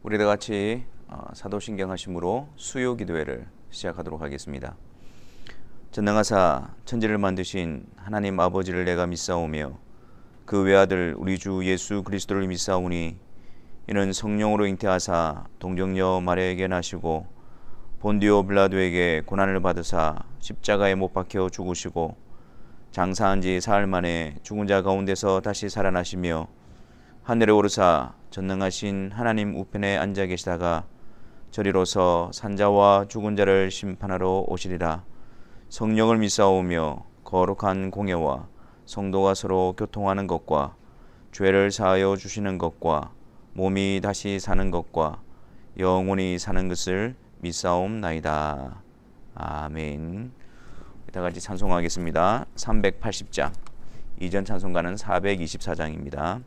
우리 다 같이 사도신경 하심으로 수요 기도회를 시작하도록 하겠습니다. 전능하사 천지를 만드신 하나님 아버지를 내가 믿사오며 그 외아들 우리 주 예수 그리스도를 믿사오니 이는 성령으로 잉태하사 동정녀 마리아에게 나시고 본디오 빌라도에게 고난을 받으사 십자가에 못 박혀 죽으시고 장사한 지 사흘 만에 죽은 자 가운데서 다시 살아나시며 하늘에 오르사 전능하신 하나님 우편에 앉아 계시다가 저리로서 산자와 죽은 자를 심판하러 오시리라. 성령을 믿사오며 거룩한 공예와 성도가 서로 교통하는 것과 죄를 사하여 주시는 것과 몸이 다시 사는 것과 영원히 사는 것을 믿사옵나이다. 아멘. 다 같이 찬송하겠습니다. 380장, 이전 찬송가는 424장입니다.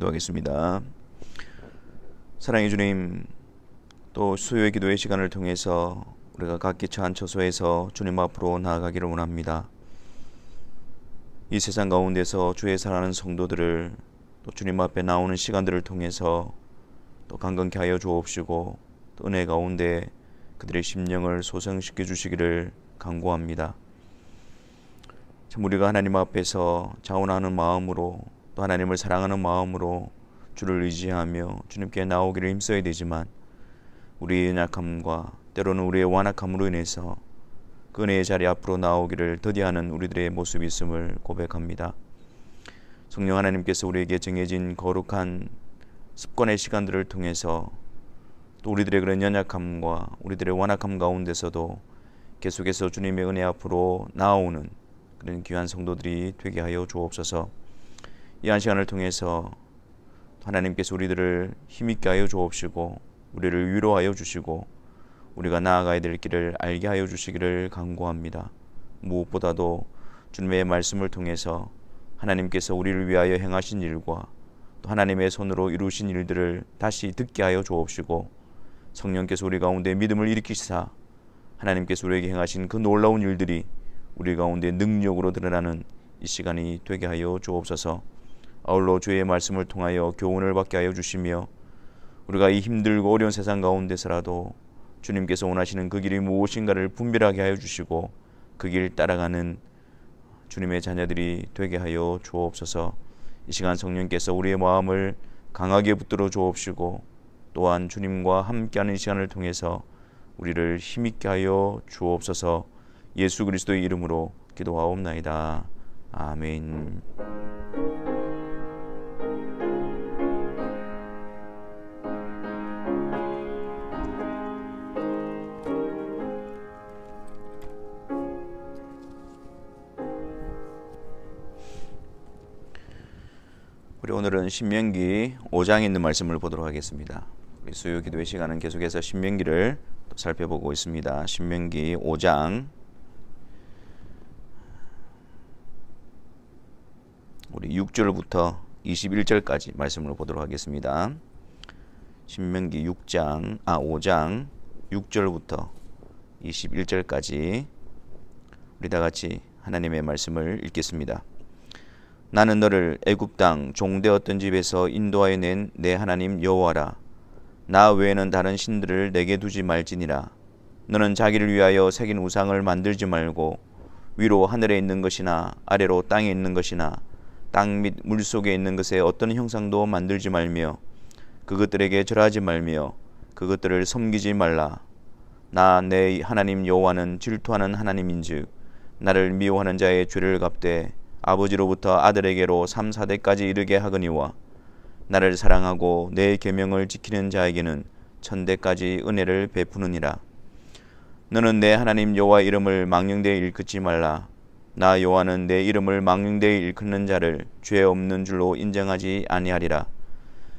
기도하겠습니다. 사랑의 주님, 또 수요의 기도의 시간을 통해서 우리가 각기 처한 처소에서 주님 앞으로 나아가기를 원합니다. 이 세상 가운데서 주의 사랑하는 성도들을 또 주님 앞에 나오는 시간들을 통해서 또 강건케 하여 주옵시고 또 은혜 가운데 그들의 심령을 소생시켜 주시기를 간구합니다. 참 우리가 하나님 앞에서 자원하는 마음으로 또 하나님을 사랑하는 마음으로 주를 의지하며 주님께 나오기를 힘써야 되지만 우리의 연약함과 때로는 우리의 완악함으로 인해서 그 은혜의 자리 앞으로 나오기를 더디하는 우리들의 모습이 있음을 고백합니다. 성령 하나님께서 우리에게 정해진 거룩한 습관의 시간들을 통해서 또 우리들의 그런 연약함과 우리들의 완악함 가운데서도 계속해서 주님의 은혜 앞으로 나오는 그런 귀한 성도들이 되게 하여 주옵소서. 이 한 시간을 통해서 하나님께서 우리들을 힘있게 하여 주옵시고 우리를 위로하여 주시고 우리가 나아가야 될 길을 알게 하여 주시기를 간구합니다. 무엇보다도 주님의 말씀을 통해서 하나님께서 우리를 위하여 행하신 일과 또 하나님의 손으로 이루신 일들을 다시 듣게 하여 주옵시고 성령께서 우리 가운데 믿음을 일으키시사 하나님께서 우리에게 행하신 그 놀라운 일들이 우리 가운데 능력으로 드러나는 이 시간이 되게 하여 주옵소서. 아울러 주의 말씀을 통하여 교훈을 받게 하여 주시며 우리가 이 힘들고 어려운 세상 가운데서라도 주님께서 원하시는 그 길이 무엇인가를 분별하게 하여 주시고 그 길 따라가는 주님의 자녀들이 되게 하여 주옵소서. 이 시간 성령께서 우리의 마음을 강하게 붙들어 주옵시고 또한 주님과 함께하는 이 시간을 통해서 우리를 힘있게 하여 주옵소서. 예수 그리스도의 이름으로 기도하옵나이다. 아멘. 우리 오늘은 신명기 5장에 있는 말씀을 보도록 하겠습니다. 우리 수요 기도의 시간은 계속해서 신명기를 또 살펴보고 있습니다. 신명기 5장 우리 6절부터 21절까지 말씀을 보도록 하겠습니다. 신명기 5장 6절부터 21절까지 우리 다 같이 하나님의 말씀을 읽겠습니다. 나는 너를 애굽 땅 종되었던 집에서 인도하여 낸 내 하나님 여호와라. 나 외에는 다른 신들을 내게 두지 말지니라. 너는 자기를 위하여 새긴 우상을 만들지 말고 위로 하늘에 있는 것이나 아래로 땅에 있는 것이나 땅 및 물속에 있는 것에 어떤 형상도 만들지 말며 그것들에게 절하지 말며 그것들을 섬기지 말라. 나 내 하나님 여호와는 질투하는 하나님인즉 나를 미워하는 자의 죄를 갚되 아버지로부터 아들에게로 3, 4대까지 이르게 하거니와 나를 사랑하고 내 계명을 지키는 자에게는 1000대까지 은혜를 베푸느니라. 너는 내 하나님 여호와 이름을 망령되이 일컫지 말라. 나 여호와는 내 이름을 망령되이 일컫는 자를 죄 없는 줄로 인정하지 아니하리라.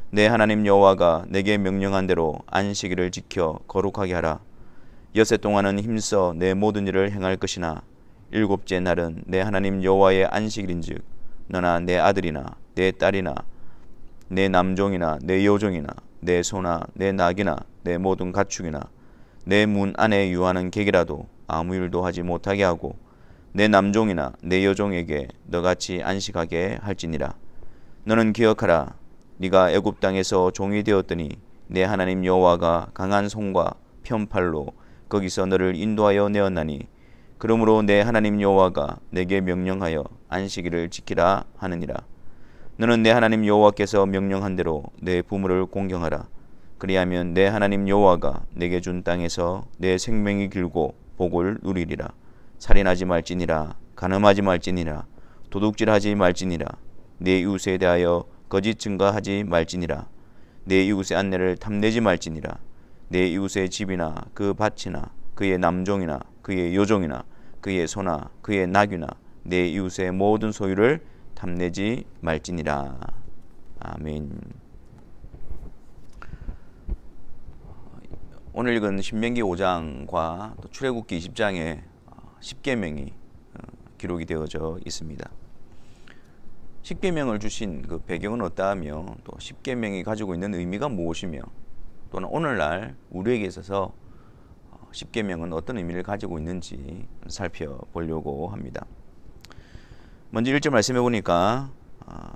내 하나님 여호와가 내게 명령한 대로 안식일을 지켜 거룩하게 하라. 엿새 동안은 힘써 내 모든 일을 행할 것이나 일곱째 날은 내 하나님 여호와의 안식일인즉 너나 내 아들이나 내 딸이나 내 남종이나 내 여종이나 내 소나 내 낙이나 내 모든 가축이나 내 문 안에 유하는 객이라도 아무 일도 하지 못하게 하고 내 남종이나 내 여종에게 너같이 안식하게 할지니라. 너는 기억하라. 네가 애굽 땅에서 종이 되었더니 내 하나님 여호와가 강한 손과 편팔로 거기서 너를 인도하여 내었나니 그러므로 내 하나님 여호와가 내게 명령하여 안식일을 지키라 하느니라. 너는 내 하나님 여호와께서 명령한 대로 내 부모를 공경하라. 그리하면 내 하나님 여호와가 내게 준 땅에서 내 생명이 길고 복을 누리리라. 살인하지 말지니라. 간음하지 말지니라. 도둑질하지 말지니라. 내 이웃에 대하여 거짓 증거하지 말지니라. 내 이웃의 안내를 탐내지 말지니라. 내 이웃의 집이나 그 밭이나 그의 남종이나 그의 여종이나 그의 소나 그의 낙이나 내 이웃의 모든 소유를 탐내지 말지니라. 아멘. 오늘 읽은 신명기 5장과 또 출애굽기 20장에 10계명이 기록이 되어져 있습니다. 10계명을 주신 그 배경은 어떠하며 또 10계명이 가지고 있는 의미가 무엇이며 또는 오늘날 우리에게 있어서 10계명은 어떤 의미를 가지고 있는지 살펴보려고 합니다. 먼저 1절 말씀해 보니까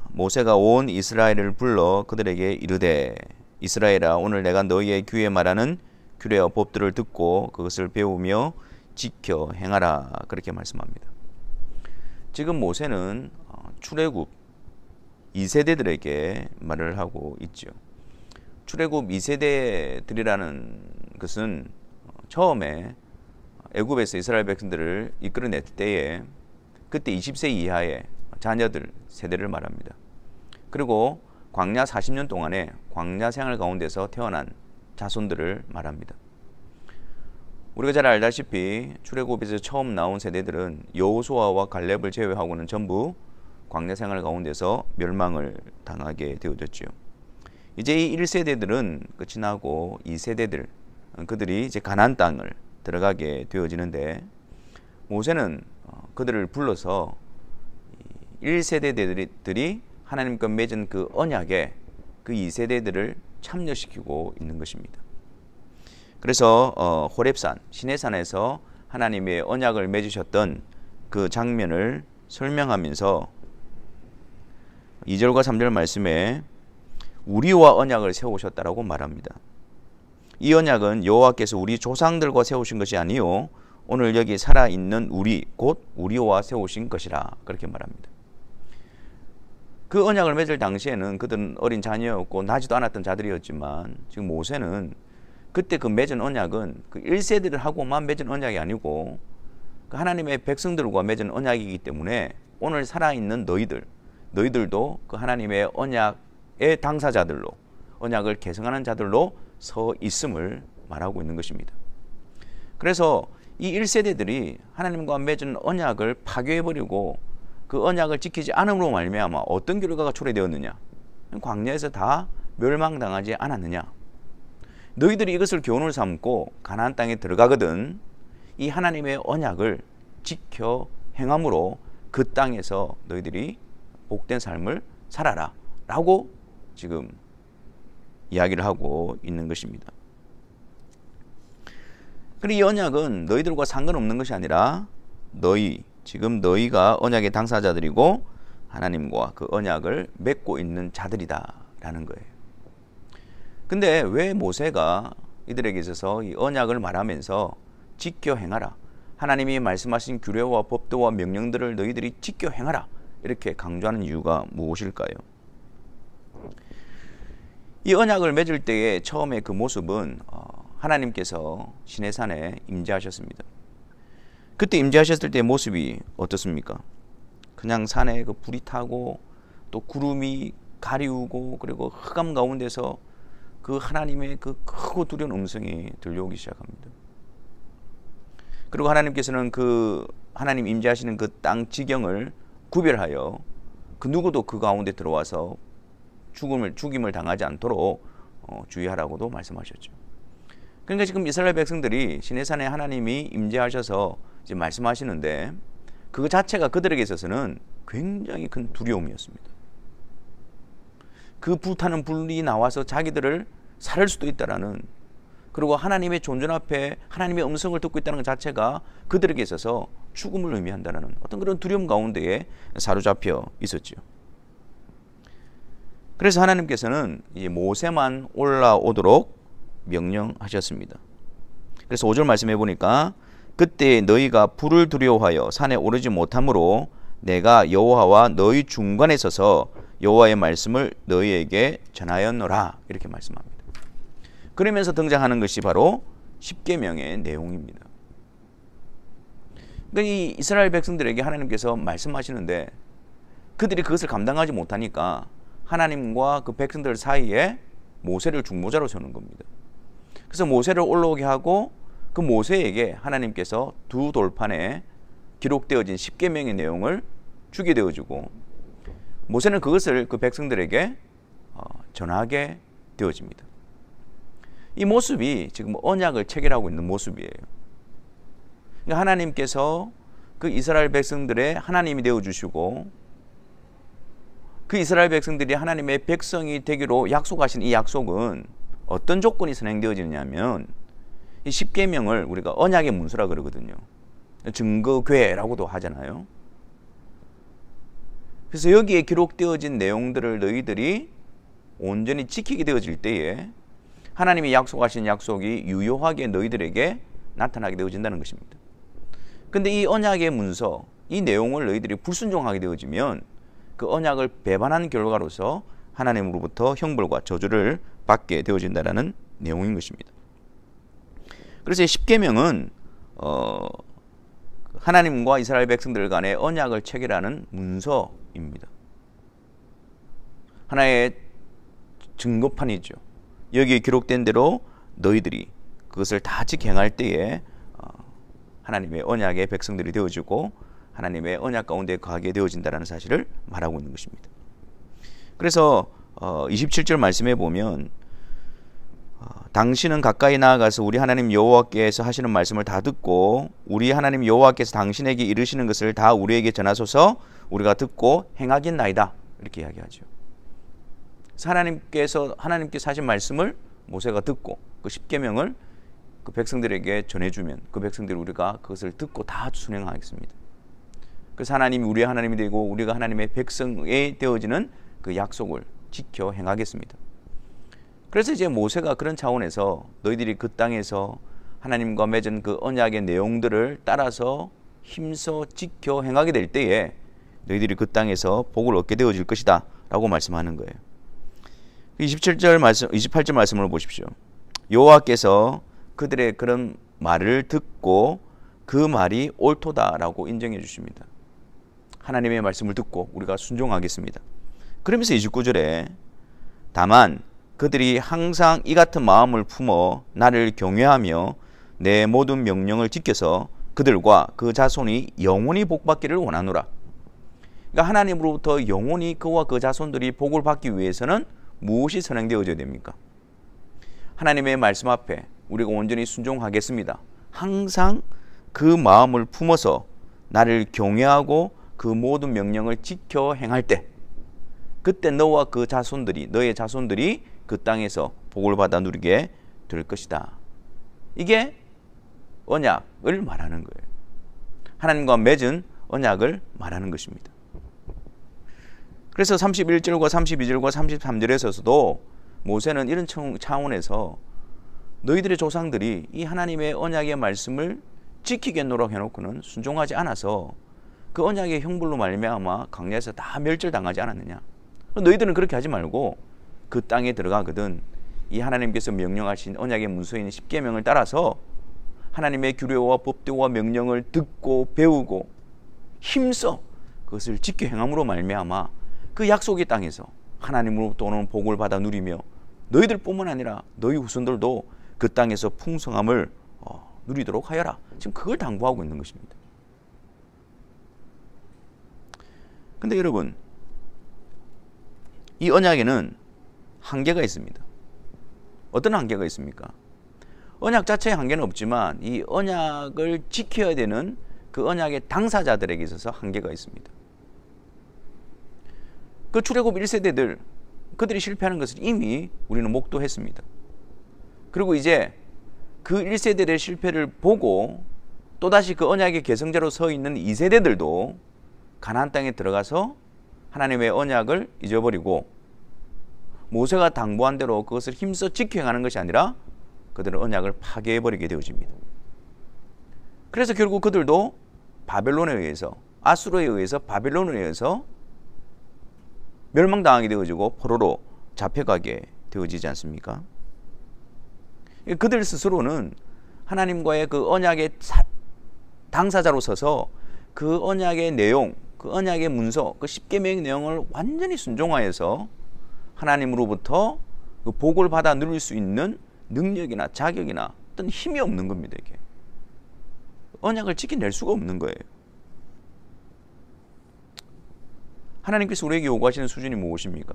모세가 온 이스라엘을 불러 그들에게 이르되 이스라엘아 오늘 내가 너희의 귀에 말하는 규례와 법들을 듣고 그것을 배우며 지켜 행하라 그렇게 말씀합니다. 지금 모세는 출애굽 2세대들에게 말을 하고 있죠. 출애굽 2세대들이라는 것은 처음에 애굽에서 이스라엘 백성들을 이끌어낼 때에 그때 20세 이하의 자녀들 세대를 말합니다. 그리고 광야 40년 동안에 광야 생활 가운데서 태어난 자손들을 말합니다. 우리가 잘 알다시피 출애굽에서 처음 나온 세대들은 여호수아와 갈렙을 제외하고는 전부 광야 생활 가운데서 멸망을 당하게 되어졌죠. 이제 이 1세대들은 끝이 나고 2세대들 그들이 이제 가나안 땅을 들어가게 되어지는데 모세는 그들을 불러서 1세대들이 하나님과 맺은 그 언약에 그 2세대들을 참여시키고 있는 것입니다. 그래서 호렙산 시내산에서 하나님의 언약을 맺으셨던 그 장면을 설명하면서 2절과 3절 말씀에 우리와 언약을 세우셨다라고 말합니다. 이 언약은 여호와께서 우리 조상들과 세우신 것이 아니요 오늘 여기 살아있는 우리 곧 우리와 세우신 것이라 그렇게 말합니다. 그 언약을 맺을 당시에는 그들은 어린 자녀였고 나지도 않았던 자들이었지만 지금 모세는 그때 그 맺은 언약은 그 1세들하고만 맺은 언약이 아니고 그 하나님의 백성들과 맺은 언약이기 때문에 오늘 살아있는 너희들도 그 하나님의 언약의 당사자들로 언약을 계승하는 자들로 서 있음을 말하고 있는 것입니다. 그래서 이 1세대들이 하나님과 맺은 언약을 파괴해버리고 그 언약을 지키지 않음으로 말미암아 어떤 결과가 초래되었느냐? 광야에서 다 멸망당하지 않았느냐? 너희들이 이것을 교훈을 삼고 가나안 땅에 들어가거든 이 하나님의 언약을 지켜 행함으로 그 땅에서 너희들이 복된 삶을 살아라 라고 지금 이야기를 하고 있는 것입니다. 그리고 이 언약은 너희들과 상관없는 것이 아니라 지금 너희가 언약의 당사자들이고 하나님과 그 언약을 맺고 있는 자들이다 라는 거예요. 근데 왜 모세가 이들에게 있어서 이 언약을 말하면서 지켜 행하라, 하나님이 말씀하신 규례와 법도와 명령들을 너희들이 지켜 행하라 이렇게 강조하는 이유가 무엇일까요? 이 언약을 맺을 때의 처음에 그 모습은 하나님께서 시내산에 임재하셨습니다. 그때 임재하셨을 때의 모습이 어떻습니까? 그냥 산에 그 불이 타고 또 구름이 가리우고 그리고 흑암 가운데서 그 하나님의 그 크고 두려운 음성이 들려오기 시작합니다. 그리고 하나님께서는 그 하나님 임재하시는 그 땅 지경을 구별하여 그 누구도 그 가운데 들어와서 죽임을 당하지 않도록 주의하라고도 말씀하셨죠. 그러니까 지금 이스라엘 백성들이 시내산에 하나님이 임재하셔서 이제 말씀하시는데 그 자체가 그들에게 있어서는 굉장히 큰 두려움이었습니다. 그 불타는 불이 나와서 자기들을 살할 수도 있다라는, 그리고 하나님의 존전 앞에 하나님의 음성을 듣고 있다는 것 자체가 그들에게 있어서 죽음을 의미한다는 어떤 그런 두려움 가운데에 사로잡혀 있었죠. 그래서 하나님께서는 이제 모세만 올라오도록 명령하셨습니다. 그래서 5절 말씀해 보니까 그때 너희가 불을 두려워하여 산에 오르지 못하므로 내가 여호와와 너희 중간에 서서 여호와의 말씀을 너희에게 전하였노라 이렇게 말씀합니다. 그러면서 등장하는 것이 바로 십계명의 내용입니다. 그러니까 이 이스라엘 백성들에게 하나님께서 말씀하시는데 그들이 그것을 감당하지 못하니까 하나님과 그 백성들 사이에 모세를 중보자로 세우는 겁니다. 그래서 모세를 올라오게 하고 그 모세에게 하나님께서 두 돌판에 기록되어진 십계명의 내용을 주게 되어지고 모세는 그것을 그 백성들에게 전하게 되어집니다. 이 모습이 지금 언약을 체결하고 있는 모습이에요. 그러니까 하나님께서 그 이스라엘 백성들의 하나님이 되어주시고 그 이스라엘 백성들이 하나님의 백성이 되기로 약속하신 이 약속은 어떤 조건이 선행되어지느냐면 이 십계명을 우리가 언약의 문서라 그러거든요. 증거궤라고도 하잖아요. 그래서 여기에 기록되어진 내용들을 너희들이 온전히 지키게 되어질 때에 하나님이 약속하신 약속이 유효하게 너희들에게 나타나게 되어진다는 것입니다. 근데 이 언약의 문서, 이 내용을 너희들이 불순종하게 되어지면 그 언약을 배반한 결과로서 하나님으로부터 형벌과 저주를 받게 되어진다는 내용인 것입니다. 그래서 이 십계명은 하나님과 이스라엘 백성들 간의 언약을 체결하는 문서입니다. 하나의 증거판이죠. 여기에 기록된 대로 너희들이 그것을 다 지켜 행할 때에 하나님의 언약의 백성들이 되어지고 하나님의 언약 가운데 거하게 되어진다는 사실을 말하고 있는 것입니다. 그래서 27절 말씀에 보면 당신은 가까이 나아가서 우리 하나님 여호와께서 하시는 말씀을 다 듣고 우리 하나님 여호와께서 당신에게 이르시는 것을 다 우리에게 전하소서 우리가 듣고 행하겠나이다 이렇게 이야기하죠. 하나님께서 하신 말씀을 모세가 듣고 그 십계명을 그 백성들에게 전해주면 그 백성들이 우리가 그것을 듣고 다 순행하겠습니다. 그래서 하나님이 우리의 하나님이 되고 우리가 하나님의 백성이 되어지는 그 약속을 지켜 행하겠습니다. 그래서 이제 모세가 그런 차원에서 너희들이 그 땅에서 하나님과 맺은 그 언약의 내용들을 따라서 힘써 지켜 행하게 될 때에 너희들이 그 땅에서 복을 얻게 되어질 것이다 라고 말씀하는 거예요. 28절 말씀을 보십시오. 여호와께서 그들의 그런 말을 듣고 그 말이 옳도다라고 인정해 주십니다. 하나님의 말씀을 듣고 우리가 순종하겠습니다. 그러면서 29절에 다만 그들이 항상 이 같은 마음을 품어 나를 경외하며 내 모든 명령을 지켜서 그들과 그 자손이 영원히 복받기를 원하노라. 그러니까 하나님으로부터 영원히 그와 그 자손들이 복을 받기 위해서는 무엇이 선행되어져야 됩니까? 하나님의 말씀 앞에 우리가 온전히 순종하겠습니다. 항상 그 마음을 품어서 나를 경외하고 그 모든 명령을 지켜 행할 때, 그때 너와 그 자손들이, 너의 자손들이 그 땅에서 복을 받아 누리게 될 것이다. 이게 언약을 말하는 거예요. 하나님과 맺은 언약을 말하는 것입니다. 그래서 31절과 32절과 33절에서도 모세는 이런 차원에서 너희들의 조상들이 이 하나님의 언약의 말씀을 지키겠노라고 해놓고는 순종하지 않아서 그 언약의 형벌로 말미암아 광야에서 다 멸절당하지 않았느냐. 너희들은 그렇게 하지 말고 그 땅에 들어가거든 이 하나님께서 명령하신 언약의 문서인 십계명을 따라서 하나님의 규례와 법도와 명령을 듣고 배우고 힘써 그것을 지켜 행함으로 말미암아 그 약속의 땅에서 하나님으로부터 오는 복을 받아 누리며 너희들뿐만 아니라 너희 후손들도 그 땅에서 풍성함을 누리도록 하여라. 지금 그걸 당부하고 있는 것입니다. 근데 여러분, 이 언약에는 한계가 있습니다. 어떤 한계가 있습니까? 언약 자체에 한계는 없지만 이 언약을 지켜야 되는 그 언약의 당사자들에게 있어서 한계가 있습니다. 그 출애굽 1세대들, 그들이 실패하는 것을 이미 우리는 목도했습니다. 그리고 이제 그 1세대의 실패를 보고 또다시 그 언약의 계승자로 서 있는 2세대들도 가나안 땅에 들어가서 하나님의 언약을 잊어버리고 모세가 당부한 대로 그것을 힘써 지켜가는 것이 아니라 그들은 언약을 파괴해버리게 되어집니다. 그래서 결국 그들도 바벨론에 의해서, 아수르에 의해서, 바벨론에 의해서 멸망당하게 되어지고 포로로 잡혀가게 되어지지 않습니까? 그들 스스로는 하나님과의 그 언약의 당사자로 서서 그 언약의 내용, 그 언약의 문서, 그 십계명의 내용을 완전히 순종하여서 하나님으로부터 그 복을 받아 누릴 수 있는 능력이나 자격이나 어떤 힘이 없는 겁니다. 이게 언약을 지켜낼 수가 없는 거예요. 하나님께서 우리에게 요구하시는 수준이 무엇입니까?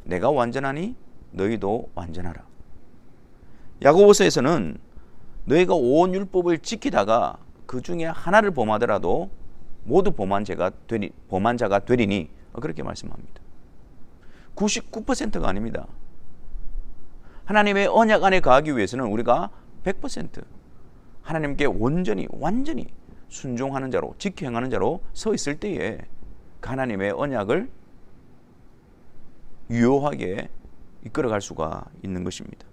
내가 완전하니 너희도 완전하라. 야고보서에서는 너희가 온 율법을 지키다가 그 중에 하나를 범하더라도 모두 범한 자가 되리니 그렇게 말씀합니다. 99%가 아닙니다. 하나님의 언약 안에 거하기 위해서는 우리가 100% 하나님께 완전히 순종하는 자로, 지켜 행하는 자로 서 있을 때에 그 하나님의 언약을 유효하게 이끌어갈 수가 있는 것입니다.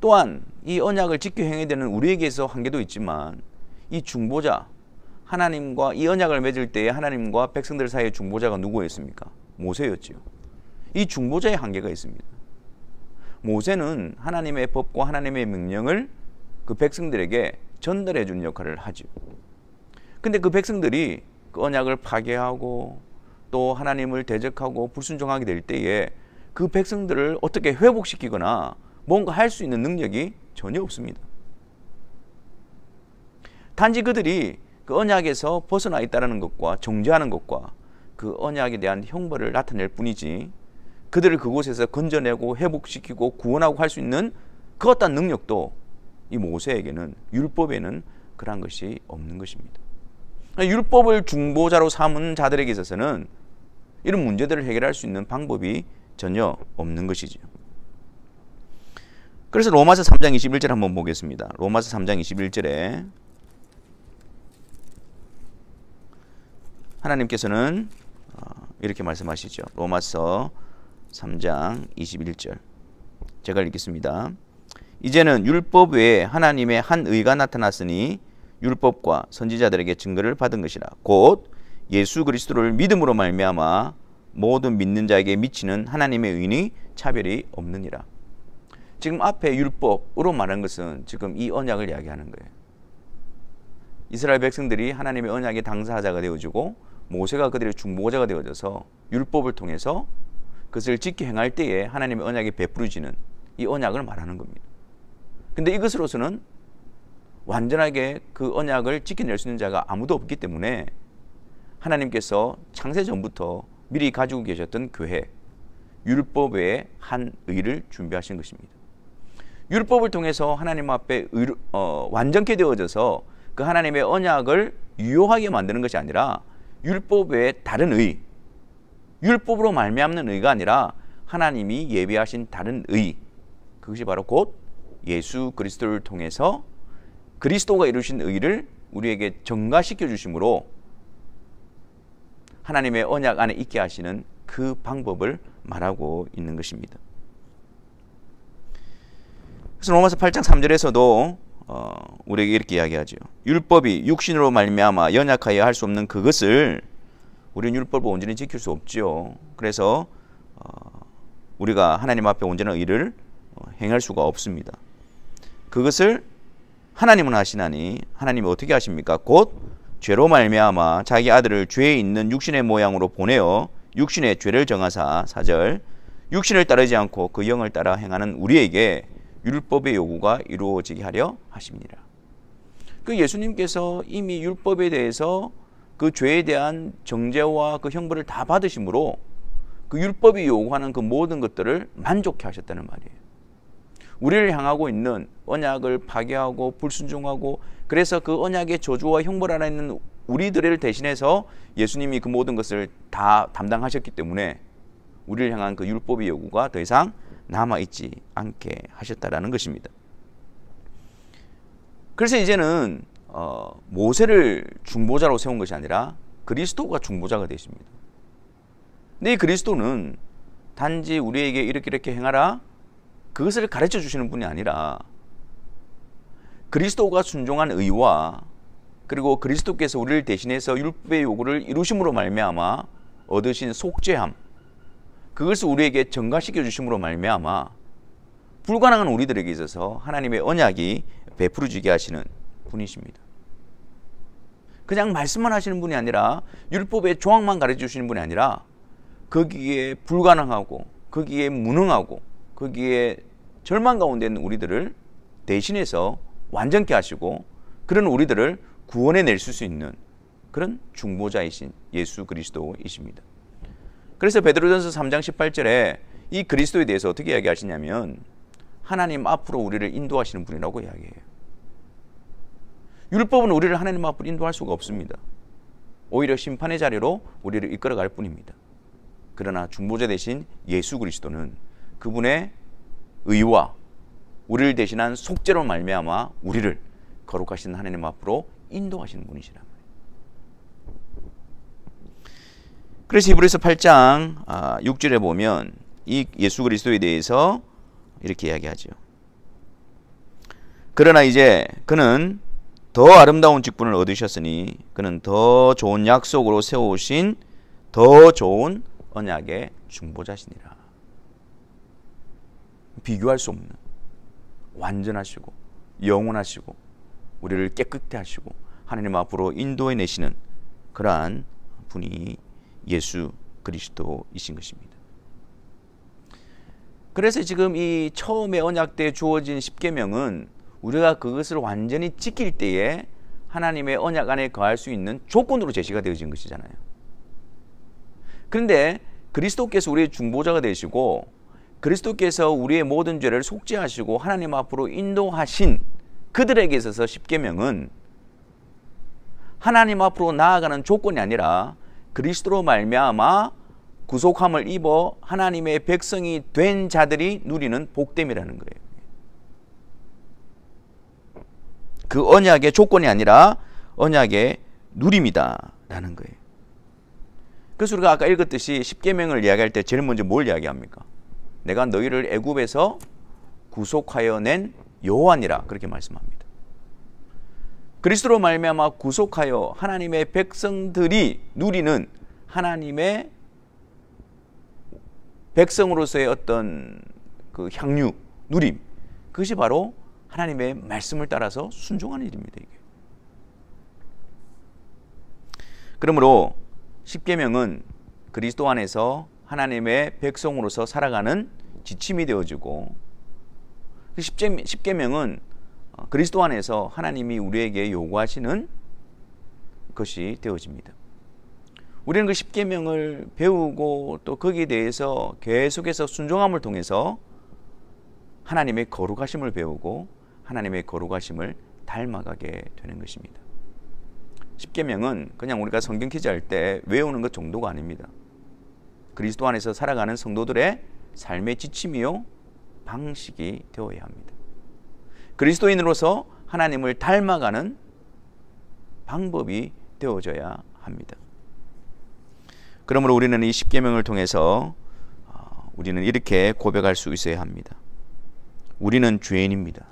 또한 이 언약을 지켜 행해야 되는 우리에게서 한계도 있지만 이 중보자, 하나님과 이 언약을 맺을 때에 하나님과 백성들 사이의 중보자가 누구였습니까? 모세였지요. 이 중보자의 한계가 있습니다. 모세는 하나님의 법과 하나님의 명령을 그 백성들에게 전달해 주는 역할을 하죠. 근데 그 백성들이 그 언약을 파괴하고 또 하나님을 대적하고 불순종하게 될 때에 그 백성들을 어떻게 회복시키거나 뭔가 할 수 있는 능력이 전혀 없습니다. 단지 그들이 그 언약에서 벗어나 있다는 것과 정죄하는 것과 그 언약에 대한 형벌을 나타낼 뿐이지 그들을 그곳에서 건져내고 회복시키고 구원하고 할 수 있는 그 어떤 능력도 이 모세에게는, 율법에는 그런 것이 없는 것입니다. 율법을 중보자로 삼은 자들에게 있어서는 이런 문제들을 해결할 수 있는 방법이 전혀 없는 것이죠. 그래서 로마서 3장 21절 한번 보겠습니다. 로마서 3장 21절에 하나님께서는 이렇게 말씀하시죠. 로마서 3장 21절 제가 읽겠습니다. 이제는 율법 외에 하나님의 한 의가 나타났으니 율법과 선지자들에게 증거를 받은 것이라. 곧 예수 그리스도를 믿음으로 말미암아 모든 믿는 자에게 미치는 하나님의 의인이 차별이 없느니라. 지금 앞에 율법으로 말한 것은 지금 이 언약을 이야기하는 거예요. 이스라엘 백성들이 하나님의 언약의 당사자가 되어지고 모세가 그들의 중보자가 되어져서 율법을 통해서 그것을 지켜 행할 때에 하나님의 언약이 베풀어지는 이 언약을 말하는 겁니다. 근데 이것으로서는 완전하게 그 언약을 지켜낼 수 있는 자가 아무도 없기 때문에 하나님께서 창세 전부터 미리 가지고 계셨던 교회, 율법 외에 한 의를 준비하신 것입니다. 율법을 통해서 하나님 앞에 완전케 되어져서 그 하나님의 언약을 유효하게 만드는 것이 아니라 율법 외에 다른 의, 율법으로 말미암는 의가 아니라 하나님이 예비하신 다른 의, 그것이 바로 곧 예수 그리스도를 통해서 그리스도가 이루신 의를 우리에게 전가시켜 주심으로 하나님의 언약 안에 있게 하시는 그 방법을 말하고 있는 것입니다. 그래서 로마서 8장 3절에서도 우리에게 이렇게 이야기하죠. 율법이 육신으로 말미암아 연약하여 할 수 없는 그것을 우리는 율법을 온전히 지킬 수 없지요. 그래서 우리가 하나님 앞에 온전한 의를 행할 수가 없습니다. 그것을 하나님은 하시나니 하나님이 어떻게 하십니까? 곧 죄로 말미암아 자기 아들을 죄에 있는 육신의 모양으로 보내어 육신의 죄를 정하사 4절 육신을 따르지 않고 그 영을 따라 행하는 우리에게 율법의 요구가 이루어지게 하려 하십니다. 그 예수님께서 이미 율법에 대해서 그 죄에 대한 정죄와 그 형벌을 다 받으심으로 그 율법이 요구하는 그 모든 것들을 만족해 하셨다는 말이에요. 우리를 향하고 있는 언약을 파괴하고 불순종하고 그래서 그 언약의 저주와 형벌 안에 있는 우리들을 대신해서 예수님이 그 모든 것을 다 담당하셨기 때문에 우리를 향한 그 율법의 요구가 더 이상 남아있지 않게 하셨다라는 것입니다. 그래서 이제는 모세를 중보자로 세운 것이 아니라 그리스도가 중보자가 되십니다. 근데 이 그리스도는 단지 우리에게 이렇게 행하라 그것을 가르쳐 주시는 분이 아니라 그리스도가 순종한 의와 그리고 그리스도께서 우리를 대신해서 율법의 요구를 이루심으로 말미암아 얻으신 속죄함 그것을 우리에게 전가시켜 주심으로 말미암아 불가능한 우리들에게 있어서 하나님의 언약이 베풀어지게 하시는 분이십니다. 그냥 말씀만 하시는 분이 아니라 율법의 조항만 가르쳐 주시는 분이 아니라 거기에 불가능하고 거기에 무능하고 거기에 절망 가운데 있는 우리들을 대신해서 완전케 하시고 그런 우리들을 구원해낼 수 있는 그런 중보자이신 예수 그리스도이십니다. 그래서 베드로전서 3장 18절에 이 그리스도에 대해서 어떻게 이야기하시냐면 하나님 앞으로 우리를 인도하시는 분이라고 이야기해요. 율법은 우리를 하나님 앞으로 인도할 수가 없습니다. 오히려 심판의 자리로 우리를 이끌어갈 뿐입니다. 그러나 중보자 되신 예수 그리스도는 그분의 의와 우리를 대신한 속죄로 말미암아 우리를 거룩하신 하나님 앞으로 인도하시는 분이시란 말이에요. 그래서 히브리서 8장 6절에 보면 이 예수 그리스도에 대해서 이렇게 이야기하죠. 그러나 이제 그는 더 아름다운 직분을 얻으셨으니 그는 더 좋은 약속으로 세우신 더 좋은 언약의 중보자시니라. 비교할 수 없는 완전하시고 영원하시고 우리를 깨끗게 하시고 하나님 앞으로 인도해 내시는 그러한 분이 예수 그리스도이신 것입니다. 그래서 지금 이 처음에 언약 때 주어진 십계명은 우리가 그것을 완전히 지킬 때에 하나님의 언약 안에 거할 수 있는 조건으로 제시가 되어진 것이잖아요. 그런데 그리스도께서 우리의 중보자가 되시고 그리스도께서 우리의 모든 죄를 속죄하시고 하나님 앞으로 인도하신 그들에게 있어서 십계명은 하나님 앞으로 나아가는 조건이 아니라 그리스도로 말미암아 구속함을 입어 하나님의 백성이 된 자들이 누리는 복됨이라는 거예요. 그 언약의 조건이 아니라 언약의 누림이다라는 거예요. 그래서 우리가 아까 읽었듯이 십계명을 이야기할 때 제일 먼저 뭘 이야기합니까? 내가 너희를 애굽에서 구속하여 낸 여호와니라 그렇게 말씀합니다. 그리스도로 말미암아 구속하여 하나님의 백성들이 누리는 하나님의 백성으로서의 어떤 그 향유, 누림, 그것이 바로 하나님의 말씀을 따라서 순종하는 일입니다. 이게. 그러므로 십계명은 그리스도 안에서 하나님의 백성으로서 살아가는 지침이 되어지고, 십계명은 그리스도 안에서 하나님이 우리에게 요구하시는 것이 되어집니다. 우리는 그 십계명을 배우고 또 거기에 대해서 계속해서 순종함을 통해서 하나님의 거룩하심을 배우고 하나님의 거룩하심을 닮아가게 되는 것입니다. 십계명은 그냥 우리가 성경 퀴즈 할 때 외우는 것 정도가 아닙니다. 그리스도 안에서 살아가는 성도들의 삶의 지침이요 방식이 되어야 합니다. 그리스도인으로서 하나님을 닮아가는 방법이 되어져야 합니다. 그러므로 우리는 이 십계명을 통해서 우리는 이렇게 고백할 수 있어야 합니다. 우리는 죄인입니다.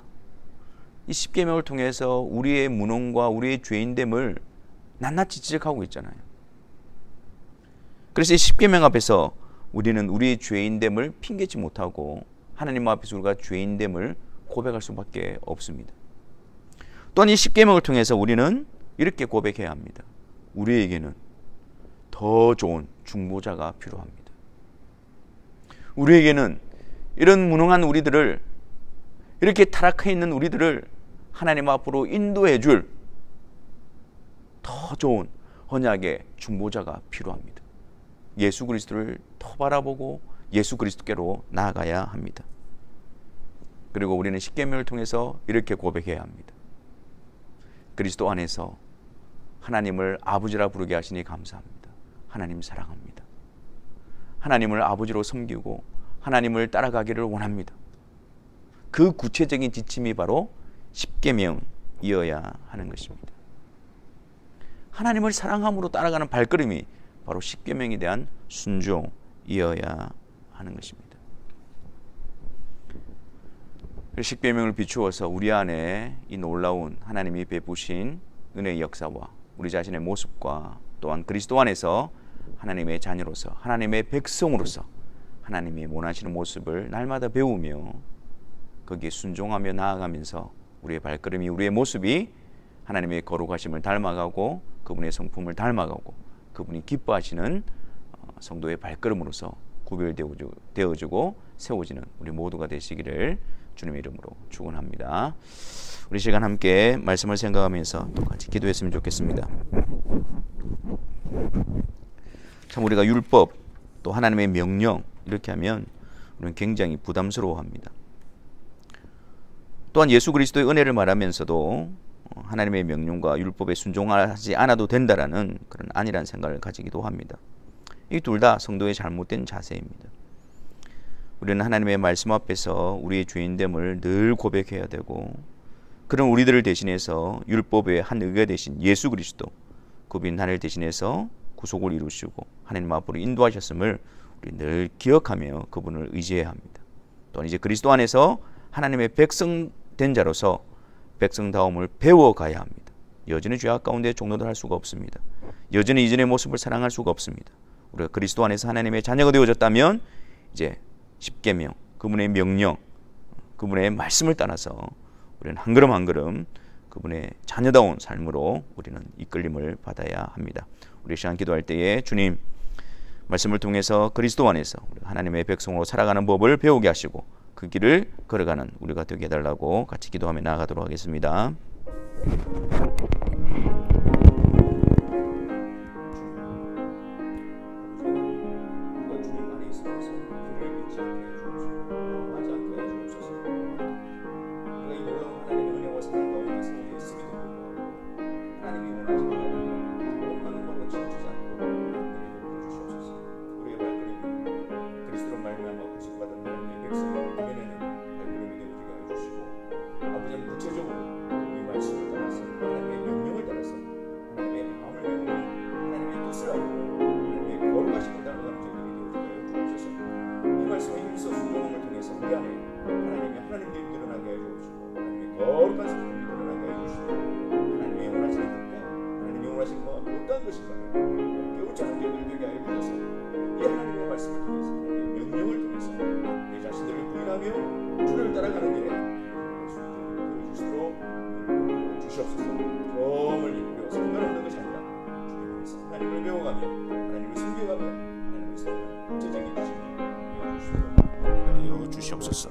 이 십계명을 통해서 우리의 무능과 우리의 죄인됨을 낱낱이 지적하고 있잖아요. 그래서 이 십계명 앞에서 우리는 우리의 죄인됨을 핑계지 못하고 하나님 앞에서 우리가 죄인됨을 고백할 수밖에 없습니다. 또한 이 십계명을 통해서 우리는 이렇게 고백해야 합니다. 우리에게는 더 좋은 중보자가 필요합니다. 우리에게는 이런 무능한 우리들을, 이렇게 타락해 있는 우리들을 하나님 앞으로 인도해 줄 더 좋은 언약의 중보자가 필요합니다. 예수 그리스도를 더 바라보고 예수 그리스도께로 나아가야 합니다. 그리고 우리는 십계명을 통해서 이렇게 고백해야 합니다. 그리스도 안에서 하나님을 아버지라 부르게 하시니 감사합니다. 하나님 사랑합니다. 하나님을 아버지로 섬기고 하나님을 따라가기를 원합니다. 그 구체적인 지침이 바로 십계명이어야 하는 것입니다. 하나님을 사랑함으로 따라가는 발걸음이 바로 십계명에 대한 순종이어야 하는 것입니다. 십계명을 비추어서 우리 안에 이 놀라운 하나님이 베푸신 은혜의 역사와 우리 자신의 모습과 또한 그리스도 안에서 하나님의 자녀로서 하나님의 백성으로서 하나님이 원하시는 모습을 날마다 배우며 거기에 순종하며 나아가면서 우리의 발걸음이, 우리의 모습이 하나님의 거룩하심을 닮아가고 그분의 성품을 닮아가고 그분이 기뻐하시는 성도의 발걸음으로서 구별되어지고 세워지는 우리 모두가 되시기를 주님의 이름으로 축원합니다. 우리 시간 함께 말씀을 생각하면서 또 같이 기도했으면 좋겠습니다. 참 우리가 율법 또 하나님의 명령 이렇게 하면 우리는 굉장히 부담스러워합니다. 또한 예수 그리스도의 은혜를 말하면서도 하나님의 명령과 율법에 순종하지 않아도 된다라는 그런 안일한 생각을 가지기도 합니다. 이 둘 다 성도의 잘못된 자세입니다. 우리는 하나님의 말씀 앞에서 우리의 죄인됨을 늘 고백해야 되고, 그런 우리들을 대신해서 율법의 한 의가 되신 예수 그리스도, 그분 나를 대신해서 구속을 이루시고 하나님 앞으로 인도하셨음을 우리 늘 기억하며 그분을 의지해야 합니다. 또한 이제 그리스도 안에서 하나님의 백성 된 자로서 백성다움을 배워가야 합니다. 여전히 죄악 가운데 종노를 할 수가 없습니다. 여전히 이전의 모습을 사랑할 수가 없습니다. 우리가 그리스도 안에서 하나님의 자녀가 되어졌다면 이제 십계명, 그분의 명령, 그분의 말씀을 따라서 우리는 한 걸음 한 걸음 그분의 자녀다운 삶으로 우리는 이끌림을 받아야 합니다. 우리 시간 기도할 때에 주님 말씀을 통해서 그리스도 안에서 하나님의 백성으로 살아가는 법을 배우게 하시고 그 길을 걸어가는 우리가 되게 해달라고 같이 기도하며 나아가도록 하겠습니다. 하나님이 드러나게 해주옵시고 하나님의 거룩한 성품이 드러나게 해주시고 하나님의 원하시는 뜻과 하나님의 원하시는 바가 어떠한 것인가를 깨우쳐 하는 저희들 되게 하여 주셔서 이 하나님의 말씀을 통해서 하나님의 명령을 통해서 내 자신들을 부인하며 주를 따라가는 길에 말씀을 주시도록 주시옵소서. 저 멀리 배워서 상관없는 것이 아니라 주님 안에서 하나님을 배워가며 하나님을 섬겨가며 하나님을 섬기는 구체적인 주님을 배워 주시옵소서.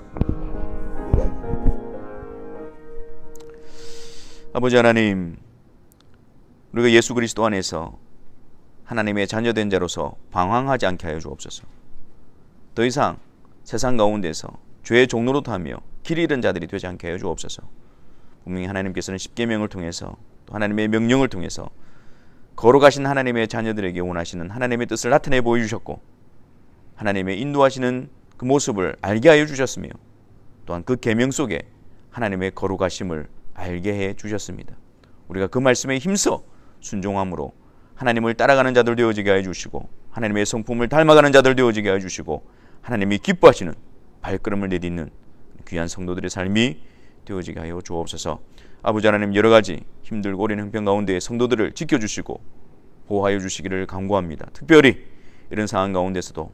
아버지 하나님, 우리가 예수 그리스도 안에서 하나님의 자녀된 자로서 방황하지 않게 하여 주옵소서. 더 이상 세상 가운데서 죄의 종로로 타며 길 잃은 자들이 되지 않게 하여 주옵소서. 분명히 하나님께서는 십계명을 통해서 또 하나님의 명령을 통해서 거룩하신 하나님의 자녀들에게 원하시는 하나님의 뜻을 나타내 보여주셨고 하나님의 인도하시는 그 모습을 알게 하여 주셨으며 또한 그 계명 속에 하나님의 거룩하심을 알게 해 주셨습니다. 우리가 그 말씀에 힘써 순종함으로 하나님을 따라가는 자들 되어지게 하여 주시고 하나님의 성품을 닮아가는 자들 되어지게 하여 주시고 하나님이 기뻐하시는 발걸음을 내딛는 귀한 성도들의 삶이 되어지게 하여 주옵소서. 아버지 하나님, 여러 가지 힘들고 어린 형편 가운데 성도들을 지켜주시고 보호하여 주시기를 간구합니다. 특별히 이런 상황 가운데서도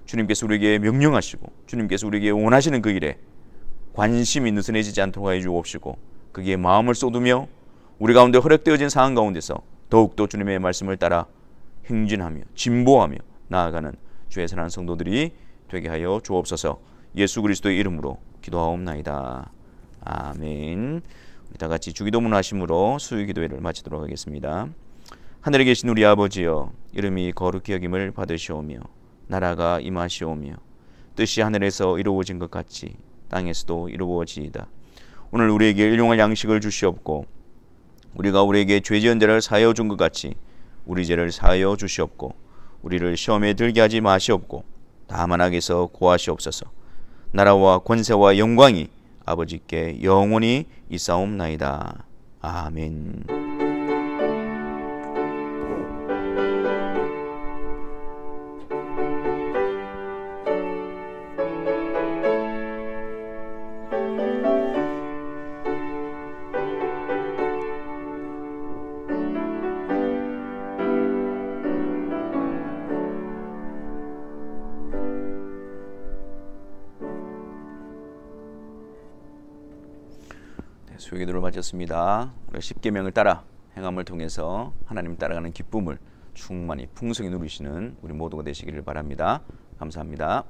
주님께서 우리에게 명령하시고 주님께서 우리에게 원하시는 그 일에 관심이 느슨해지지 않도록 하여 주옵시고 거기에 마음을 쏟으며 우리 가운데 허락되어진 상황 가운데서 더욱더 주님의 말씀을 따라 행진하며 진보하며 나아가는 주의 선한 성도들이 되게 하여 주옵소서. 예수 그리스도의 이름으로 기도하옵나이다. 아멘. 우리 다 같이 주기도문 하심으로 수요 기도회를 마치도록 하겠습니다. 하늘에 계신 우리 아버지여, 이름이 거룩히 여김을 받으시오며 나라가 임하시오며 뜻이 하늘에서 이루어진 것 같이 땅에서도 이루어지이다. 오늘 우리에게 일용할 양식을 주시옵고 우리가 우리에게 죄 지은 자를 사하여 준 것 같이 우리 죄를 사하여 주시옵고 우리를 시험에 들게 하지 마시옵고 다만 악에서 구하시옵소서. 나라와 권세와 영광이 아버지께 영원히 있사옵나이다. 아멘. 수요기도를 마쳤습니다. 우리가 십계명을 따라 행함을 통해서 하나님 따라가는 기쁨을 충만히 풍성히 누리시는 우리 모두가 되시기를 바랍니다. 감사합니다.